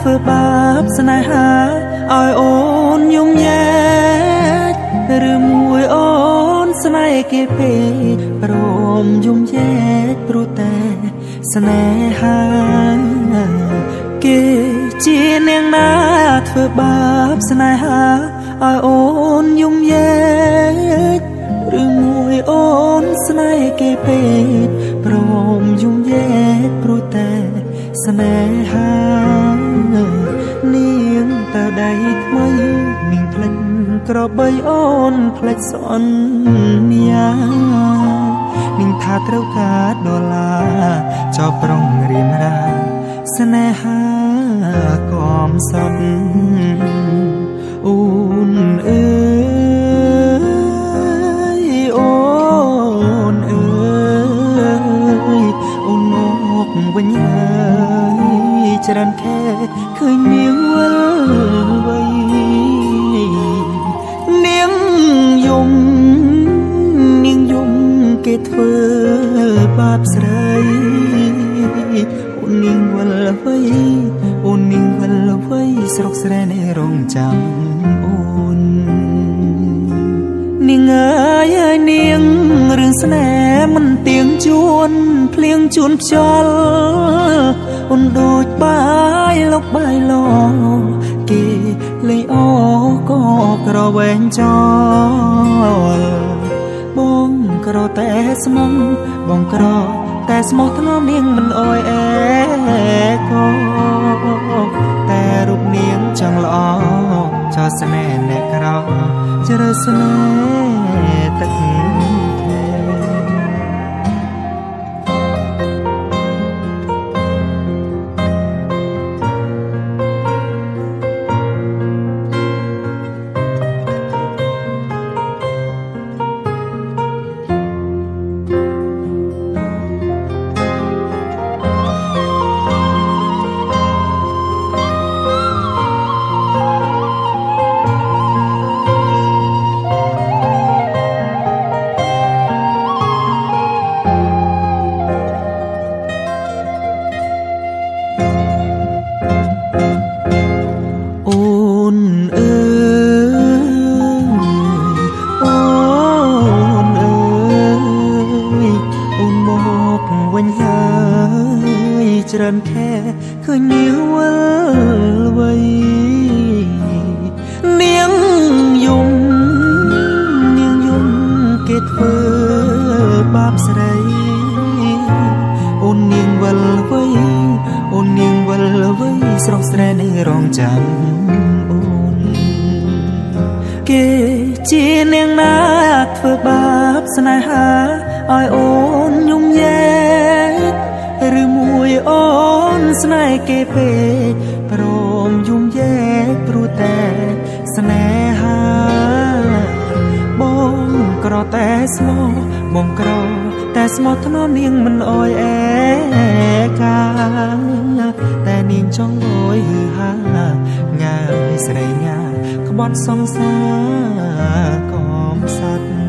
ធ្វើបាបស្នេហាឲ្យអូនយំញែកឬមួយអូនស្នេហ៍គេពេកព្រមយំញែកព្រោះតែស្នេហាគេជានាងណាធ្វើបាបស្នេហាឲ្យអូនយំញែកឬមួយអូនស្នេហ៍គេពេកព្រមយំញែកព្រោះតែស្នេហានាងតើដៃថ្មីនាងផ្លេចក្របីអូនផ្លេចសន្យានាងថាត្រូវការដុល្លារចោលប្រុងរៀមរាស្នេហាកំសត់អូនអើយអូនអើយអូនមកវិញហើយច្រើនខែឃើញនាងវិលវ័យនាងយំគេធ្វើបាបស្រីអូននាងវិលវ័យអូននាងវិលវ័យស្រុកស្រែនៃរងចាំអូននាងអើយនាងរឿងស្នេហ៍មិនទៀងជួនភ្លៀងជួនខ្យល់អូនដូចបាយលុកបាយឡគេលេងអូក៏ក្រវែងចោលបងក្រតែស្មងបងក្រតែស្មោះថ្នមនាងមិនអើយអែក៏តែរូបនាងចង់ល្អចោលស្នេហ៍អ្នកក្រជ្រើស្នេហ៍ទឹកច្រើនខែឃើញនាងវិលវ័យនាងយំគេធ្វើបាបស្រីអូននាងវិលវ័យអូននាងវិលវ័យស្រុកស្រែនៃរងចាំអូនគេជានាងណាធ្វើបាបស្នេហាឲ្យអូនយំញែកឬមួយអូនស្នេហ៍គេពេកព្រមយំញែកព្រោះតែស្នេហាបងក្រតែស្មោះបងក្រតែស្មោះថ្នមនាងមិនអើយអែកាតែនាងចង់អើយហឺហាងាយស្រីងាក្បត់សង្សារកំសត់